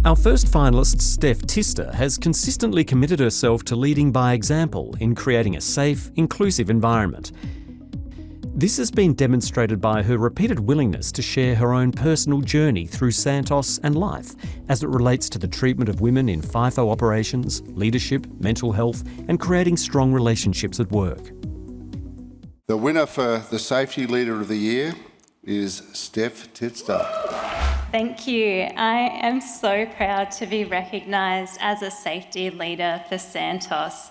Our first finalist, Steph Tister, has consistently committed herself to leading by example in creating a safe, inclusive environment. This has been demonstrated by her repeated willingness to share her own personal journey through Santos and life as it relates to the treatment of women in FIFO operations, leadership, mental health, and creating strong relationships at work. The winner for the Safety Leader of the Year is Steph Tister. Thank you. I am so proud to be recognised as a safety leader for Santos.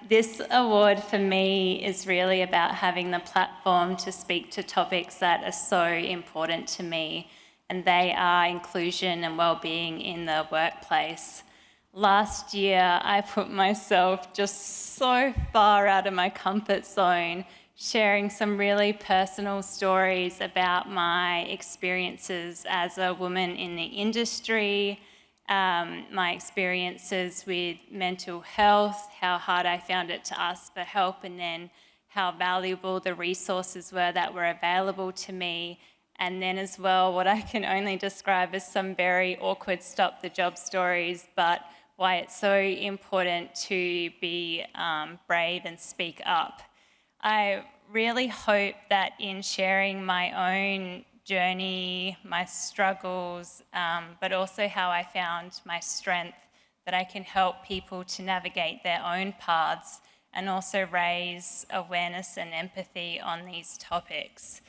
This award for me is really about having the platform to speak to topics that are so important to me, and they are inclusion and well-being in the workplace. Last year, I put myself just so far out of my comfort zone, sharing some really personal stories about my experiences as a woman in the industry, my experiences with mental health, how hard I found it to ask for help, and then how valuable the resources were that were available to me. And then as well, what I can only describe as some very awkward stop the job stories, but why it's so important to be brave and speak up. I really hope that in sharing my own journey, my struggles, but also how I found my strength, that I can help people to navigate their own paths and also raise awareness and empathy on these topics.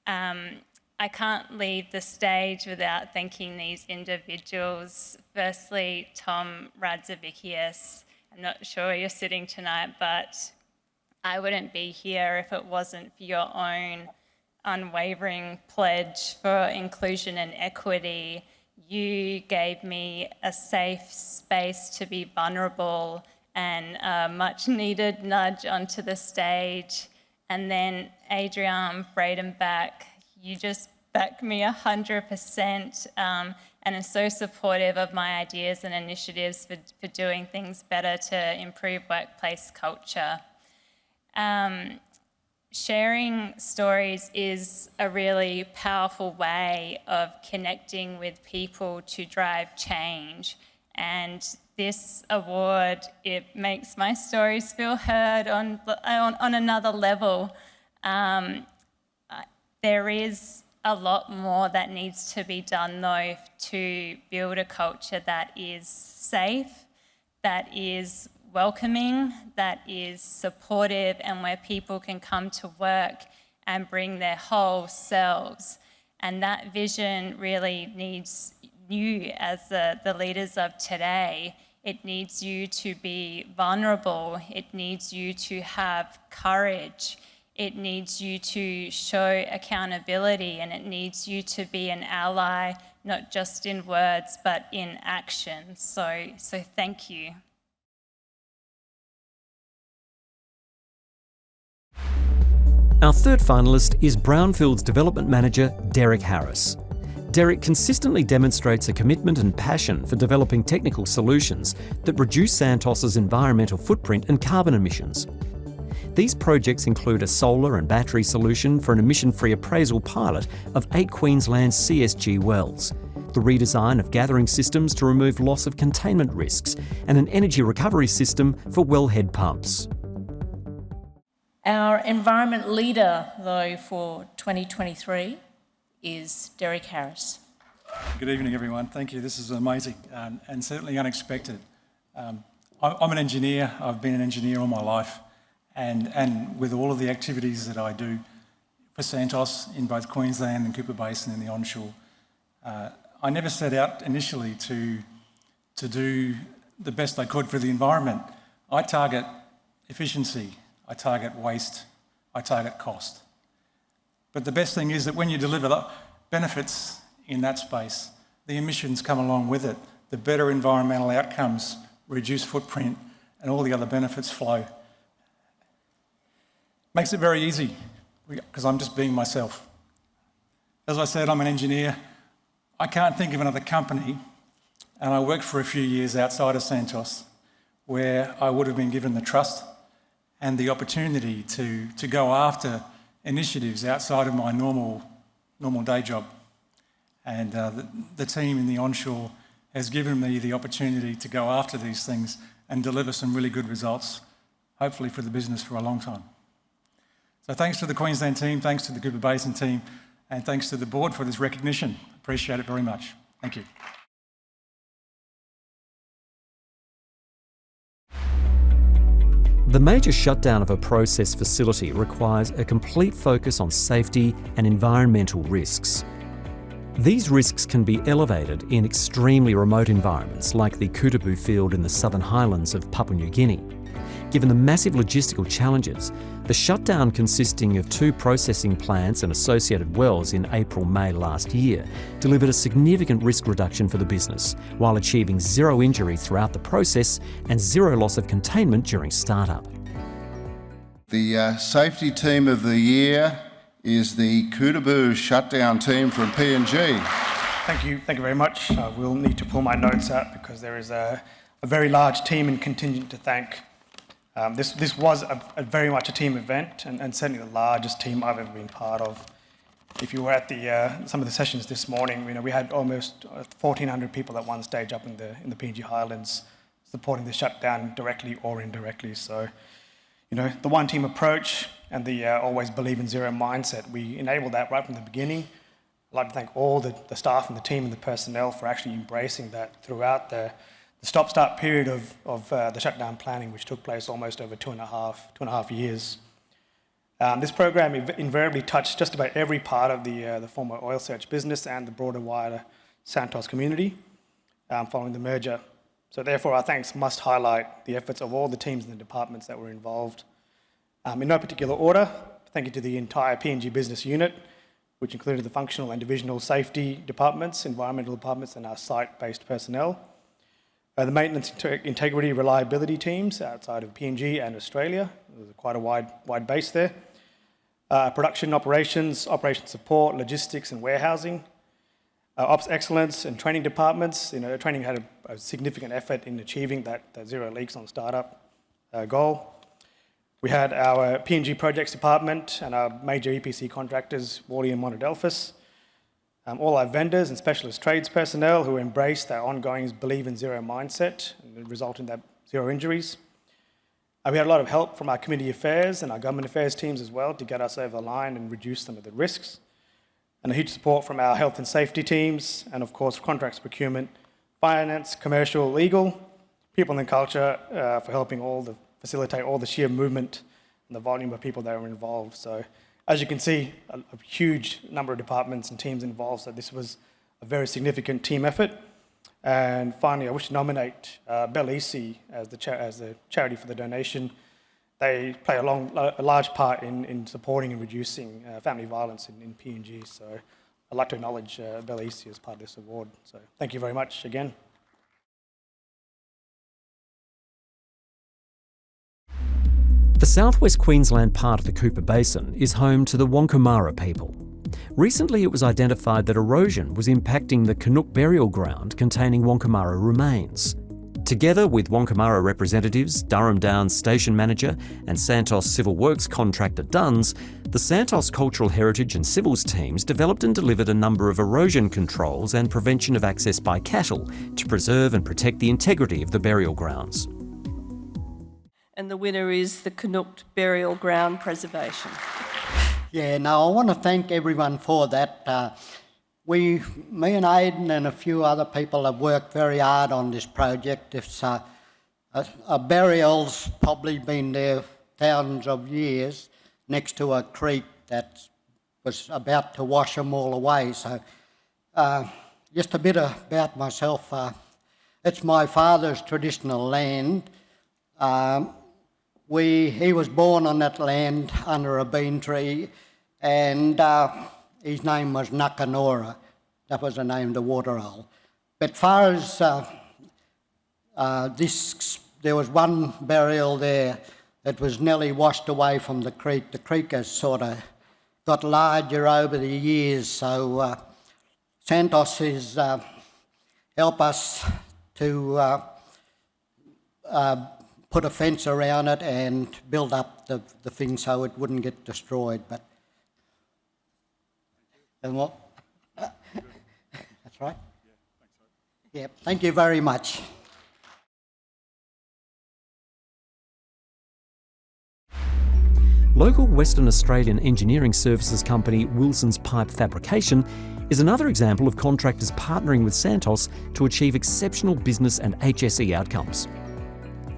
I can't leave the stage without thanking these individuals. Firstly, Tom Radzavicius. I'm not sure where you're sitting tonight, but I wouldn't be here if it wasn't for your own unwavering pledge for inclusion and equity. You gave me a safe space to be vulnerable and a much needed nudge onto the stage. And then Adrian Bradenbach, you just back me 100% and are so supportive of my ideas and initiatives for doing things better to improve workplace culture. Sharing stories is a really powerful way of connecting with people to drive change. And this award, it makes my stories feel heard on another level. There is a lot more that needs to be done, though, to build a culture that is safe, that is welcoming, that is supportive, and where people can come to work and bring their whole selves. And that vision really needs you as the leaders of today. It needs you to be vulnerable. It needs you to have courage. It needs you to show accountability, and it needs you to be an ally, not just in words, but in action. So thank you. Our third finalist is Brownfield's Development Manager, Derek Harris. Derek consistently demonstrates a commitment and passion for developing technical solutions that reduce Santos's environmental footprint and carbon emissions. These projects include a solar and battery solution for an emission-free appraisal pilot of 8 Queensland CSG wells, the redesign of gathering systems to remove loss of containment risks, and an energy recovery system for wellhead pumps. Our environment leader, though, for 2023 is Derek Harris. Good evening, everyone. Thank you. This is amazing and certainly unexpected. I'm an engineer. I've been an engineer all my life, and with all of the activities that I do for Santos in both Queensland and Cooper Basin and the onshore, I never set out initially to do the best I could for the environment. I target efficiency. I target waste, I target cost. But the best thing is that when you deliver the benefits in that space, the emissions come along with it. The better environmental outcomes, reduced footprint, and all the other benefits flow. Makes it very easy, because I'm just being myself. As I said, I'm an engineer. I can't think of another company, and I worked for a few years outside of Santos, where I would have been given the trust and the opportunity to go after initiatives outside of my normal day job. And the team in the onshore has given me the opportunity to go after these things and deliver some really good results, hopefully for the business for a long time. So thanks to the Queensland team, thanks to the Cooper Basin team, and thanks to the board for this recognition. Appreciate it very much. Thank you. The major shutdown of a process facility requires a complete focus on safety and environmental risks. These risks can be elevated in extremely remote environments like the Kootaboo field in the Southern Highlands of Papua New Guinea. Given the massive logistical challenges, the shutdown consisting of 2 processing plants and associated wells in April-May last year delivered a significant risk reduction for the business, while achieving 0 injury throughout the process and 0 loss of containment during startup. The safety team of the year is the Kootaboo shutdown team from PNG. Thank you very much. We'll need to pull my notes out because there is a very large team and contingent to thank. This was a very much a team event and certainly the largest team I've ever been part of. If you were at some of the sessions this morning, we had almost 1,400 people at one stage up in the PNG Highlands supporting the shutdown directly or indirectly. So, the one team approach and the always believe in zero mindset, we enabled that right from the beginning. I'd like to thank all the staff and the team and the personnel for actually embracing that throughout the stop-start period of the shutdown planning, which took place almost over two and a half years. This program invariably touched just about every part of the former oil search business and the broader, wider Santos community following the merger. So therefore, our thanks must highlight the efforts of all the teams and the departments that were involved. In no particular order, thank you to the entire PNG business unit, which included the functional and divisional safety departments, environmental departments, and our site-based personnel. The maintenance, integrity, reliability teams outside of PNG and Australia. There's quite a wide base there. Production operations, operation support, logistics and warehousing. Ops excellence and training departments. Training had a significant effort in achieving that 0 leaks on startup goal. We had our PNG projects department and our major EPC contractors, Worley and Monadelphous. All our vendors and specialist trades personnel who embraced our ongoing believe in zero mindset and result in that 0 injuries. We had a lot of help from our community affairs and our government affairs teams as well to get us over the line and reduce some of the risks. And a huge support from our health and safety teams and of course contracts procurement, finance, commercial, legal, people and culture for helping facilitate all the sheer movement and the volume of people that were involved. So as you can see, a huge number of departments and teams involved, so this was a very significant team effort. And finally, I wish to nominate Bellisi as the charity for the donation. They play a large part in supporting and reducing family violence in PNG. So I'd like to acknowledge Bellisi as part of this award. So thank you very much again. The southwest Queensland part of the Cooper Basin is home to the Wankamara people. Recently, it was identified that erosion was impacting the Canuck burial ground containing Wankamara remains. Together with Wankamara representatives, Durham Downs Station Manager and Santos Civil Works contractor Duns, the Santos Cultural Heritage and Civils teams developed and delivered a number of erosion controls and prevention of access by cattle to preserve and protect the integrity of the burial grounds. And the winner is the Canuck Burial Ground Preservation. Yeah, no, I want to thank everyone for that. Me and Aidan and a few other people have worked very hard on this project. It's a burial's probably been there thousands of years next to a creek that was about to wash them all away. So just a bit about myself. It's my father's traditional land. He was born on that land under a bean tree, and his name was Nakanora. That was the name of the waterhole. But far as there was one burial there that was nearly washed away from the creek. The creek has sort of got larger over the years, so Santos has helped us to put a fence around it and build up the thing so it wouldn't get destroyed. But and what? That's right. Yeah, thank you very much. Local Western Australian engineering services company Wilson's Pipe Fabrication is another example of contractors partnering with Santos to achieve exceptional business and HSE outcomes.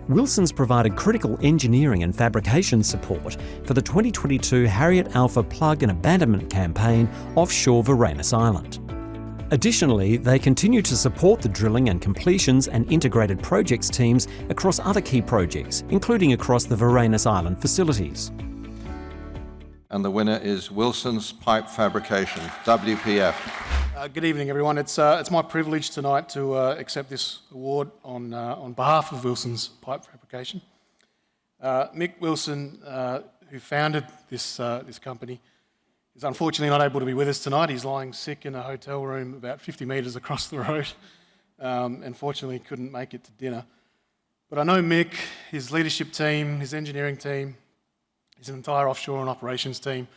Wilson's provided critical engineering and fabrication support for the 2022 Harriet Alpha Plug and Abandonment campaign offshore Varanus Island. Additionally, they continue to support the drilling and completions and integrated projects teams across other key projects, including across the Varanus Island facilities. And the winner is Wilson's Pipe Fabrication, WPF. Good evening, everyone. It's my privilege tonight to accept this award on behalf of Wilson's Pipe Fabrication. Mick Wilson, who founded this company, is unfortunately not able to be with us tonight. He's lying sick in a hotel room about 50 metres across the road. Unfortunately, couldn't make it to dinner. But I know Mick, his leadership team, his engineering team, his entire offshore and operations team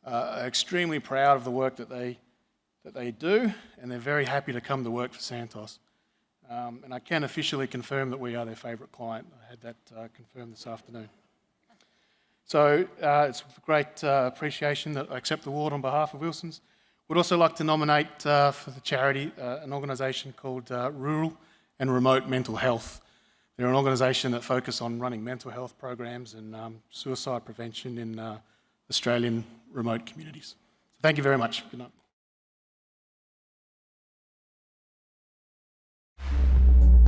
are extremely proud of the work that they do, and they're very happy to come to work for Santos. And I can officially confirm that we are their favourite client. I had that confirmed this afternoon. So it's with great appreciation that I accept the award on behalf of Wilson's. We'd also like to nominate for the charity an organisation called Rural and Remote Mental Health. They're an organisation that focus on running mental health programs and suicide prevention in Australian remote communities. So thank you very much. Good night.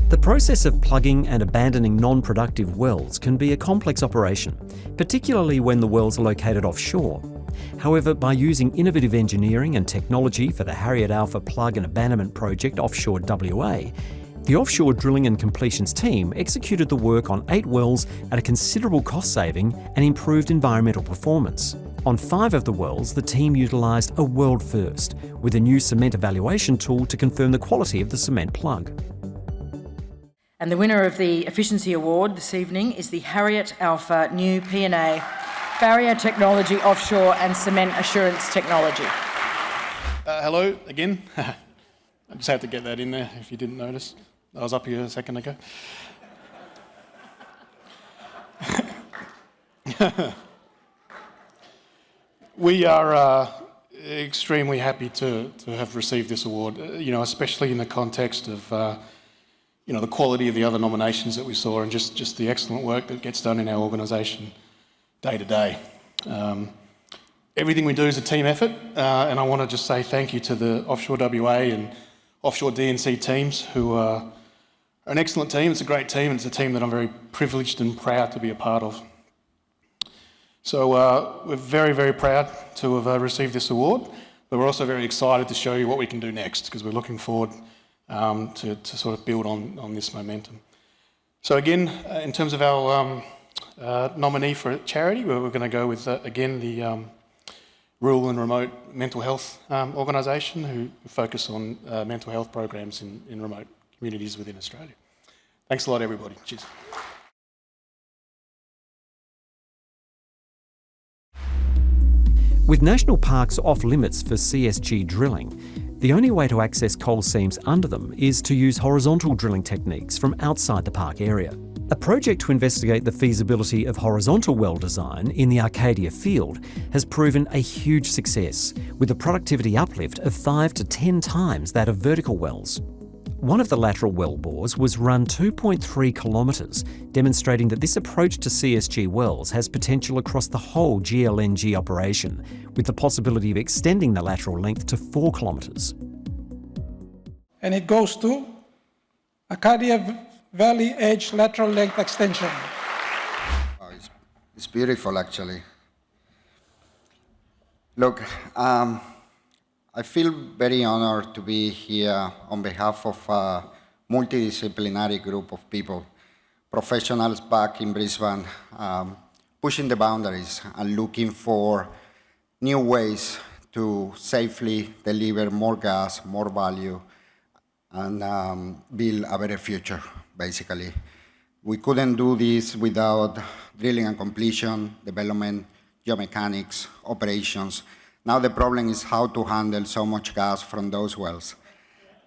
The process of plugging and abandoning non-productive wells can be a complex operation, particularly when the wells are located offshore. However, by using innovative engineering and technology for the Harriet Alpha Plug and Abandonment project offshore WA, the offshore drilling and completions team executed the work on 8 wells at a considerable cost saving and improved environmental performance. On 5 of the wells, the team utilised a world first, with a new cement evaluation tool to confirm the quality of the cement plug. And the winner of the Efficiency Award this evening is the Harriet Alpha New P&A Barrier Technology Offshore and Cement Assurance Technology. Hello again. I just had to get that in there if you didn't notice. I was up here a second ago. We are extremely happy to have received this award, especially in the context of the quality of the other nominations that we saw and just the excellent work that gets done in our organisation day to day. Everything we do is a team effort, and I want to just say thank you to the Offshore WA and Offshore DNC teams who are an excellent team. It's a great team, and it's a team that I'm very privileged and proud to be a part of. So we're very, very proud to have received this award, but we're also very excited to show you what we can do next, because we're looking forward to sort of build on this momentum. So again, in terms of our nominee for charity, we're going to go with, again, the Rural and Remote Mental Health organisation who focus on mental health programs in remote communities within Australia. Thanks a lot, everybody. Cheers. With national parks off limits for CSG drilling, the only way to access coal seams under them is to use horizontal drilling techniques from outside the park area. A project to investigate the feasibility of horizontal well design in the Arcadia field has proven a huge success, with a productivity uplift of 5 to 10 times that of vertical wells. One of the lateral well bores was run 2.3 kilometres, demonstrating that this approach to CSG wells has potential across the whole GLNG operation, with the possibility of extending the lateral length to 4 kilometres. And it goes to Arcadia Valley Edge Lateral Length Extension. Oh, it's beautiful, actually. Look, I feel very honored to be here on behalf of a multidisciplinary group of people, professionals back in Brisbane, pushing the boundaries and looking for new ways to safely deliver more gas, more value, and build a better future, basically. We couldn't do this without drilling and completion, development, geomechanics, operations. Now the problem is how to handle so much gas from those wells.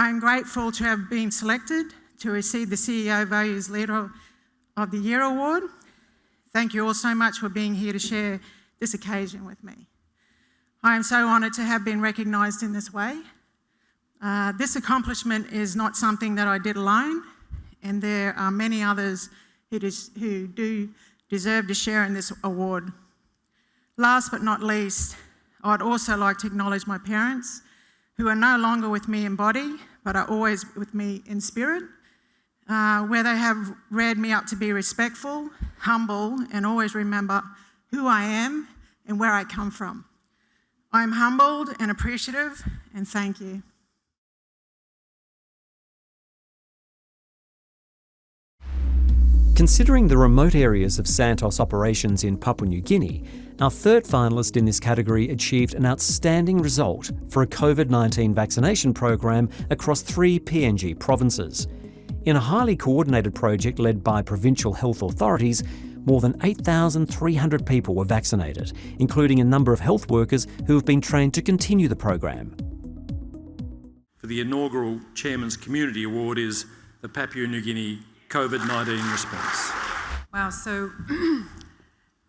I am grateful to have been selected to receive the CEO Values Leader of the Year Award. Thank you all so much for being here to share this occasion with me. I am so honoured to have been recognised in this way. This accomplishment is not something that I did alone, and there are many others who do deserve to share in this award. Last but not least, I'd also like to acknowledge my parents, who are no longer with me in body, but are always with me in spirit, where they have reared me up to be respectful, humble, and always remember who I am and where I come from. I am humbled and appreciative, and thank you. Considering the remote areas of Santos operations in Papua New Guinea, our third finalist in this category achieved an outstanding result for a COVID-19 vaccination program across 3 PNG provinces. In a highly coordinated project led by provincial health authorities, more than 8,300 people were vaccinated, including a number of health workers who have been trained to continue the program. For the inaugural Chairman's Community Award is the Papua New Guinea COVID-19 response. Wow, so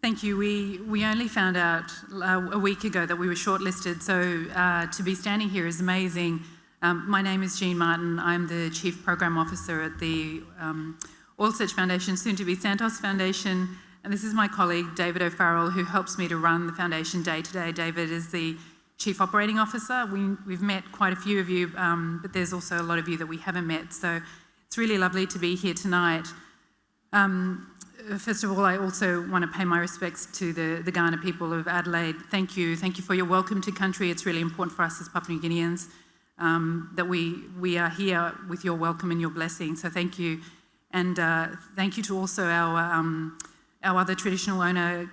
thank you. We only found out a week ago that we were shortlisted, so to be standing here is amazing. My name is Jean Martin. I'm the Chief Program Officer at the Oil Search Foundation, soon to be Santos Foundation, and this is my colleague David O'Farrell, who helps me to run the foundation day to day. David is the Chief Operating Officer. We've met quite a few of you, but there's also a lot of you that we haven't met, so it's really lovely to be here tonight. First of all, I also want to pay my respects to the Ghana people of Adelaide. Thank you for your welcome to country. It's really important for us as Papua New Guineans that we are here with your welcome and your blessing, so thank you. And thank you to also our other traditional owner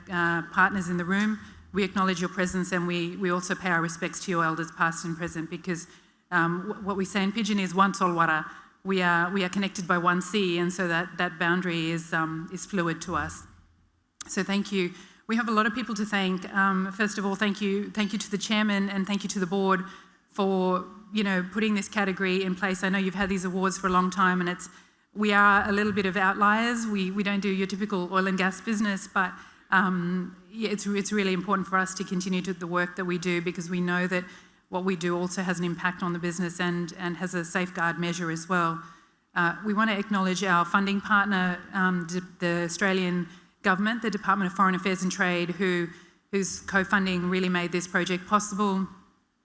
partners in the room. We acknowledge your presence, and we also pay our respects to your elders past and present, because what we say in Pidgin is one solwara. We are connected by one sea, and so that boundary is fluid to us. So thank you. We have a lot of people to thank. First of all, thank you to the chairman, and thank you to the board for putting this category in place. I know you've had these awards for a long time, and we are a little bit of outliers. We don't do your typical oil and gas business, but it's really important for us to continue to the work that we do, because we know that what we do also has an impact on the business and has a safeguard measure as well. We want to acknowledge our funding partner, the Australian government, the Department of Foreign Affairs and Trade, whose co-funding really made this project possible.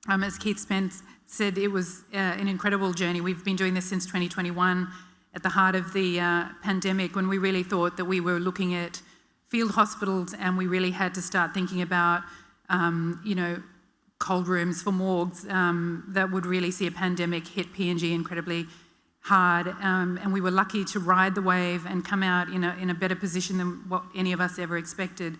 As Keith Spence said, it was an incredible journey. We've been doing this since 2021 at the heart of the pandemic, when we really thought that we were looking at field hospitals, and we really had to start thinking about cold rooms for morgues that would really see a pandemic hit PNG incredibly hard, and we were lucky to ride the wave and come out in a better position than what any of us ever expected.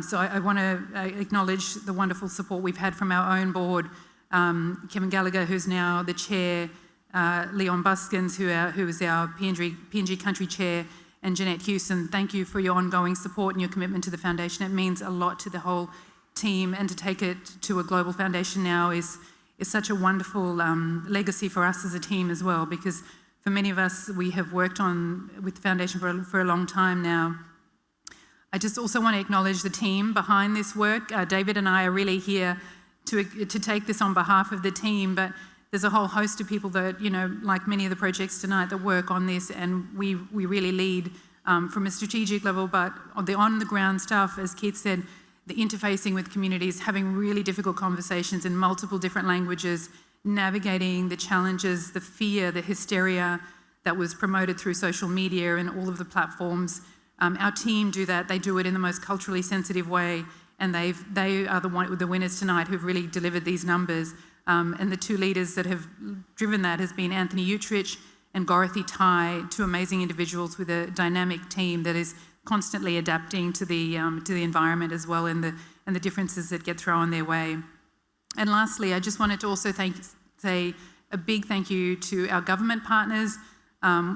So I want to acknowledge the wonderful support we've had from our own board, Kevin Gallagher, who's now the chair, Leon Buskins, who is our PNG country chair, and Jeanette Hewson. Thank you for your ongoing support and your commitment to the foundation. It means a lot to the whole team, and to take it to a global foundation now is such a wonderful legacy for us as a team as well, because for many of us, we have worked with the foundation for a long time now. I just also want to acknowledge the team behind this work. David and I are really here to take this on behalf of the team, but there's a whole host of people that, like many of the projects tonight, that work on this, and we really lead from a strategic level, but on the ground stuff, as Keith said, the interfacing with communities, having really difficult conversations in multiple different languages, navigating the challenges, the fear, the hysteria that was promoted through social media and all of the platforms. Our team do that. They do it in the most culturally sensitive way, and they are the winners tonight who've really delivered these numbers. And the two leaders that have driven that has been Anthony Utrich and Dorothy Tai, two amazing individuals with a dynamic team that is constantly adapting to the environment as well, and the differences that get thrown their way. And lastly, I just wanted to also say a big thank you to our government partners.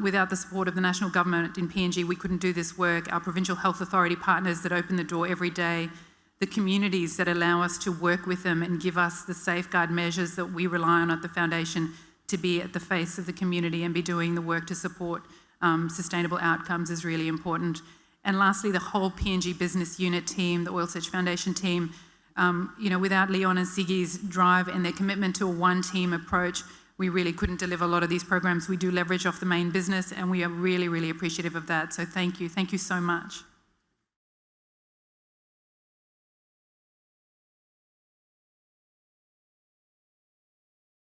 Without the support of the national government in PNG, we couldn't do this work. Our provincial health authority partners that open the door every day, the communities that allow us to work with them and give us the safeguard measures that we rely on at the foundation to be at the face of the community and be doing the work to support sustainable outcomes is really important. And lastly, the whole PNG business unit team, the Oil Search Foundation team, without Leon and Siggy's drive and their commitment to a one-team approach, we really couldn't deliver a lot of these programs. We do leverage off the main business, and we are really, really appreciative of that. So thank you so much.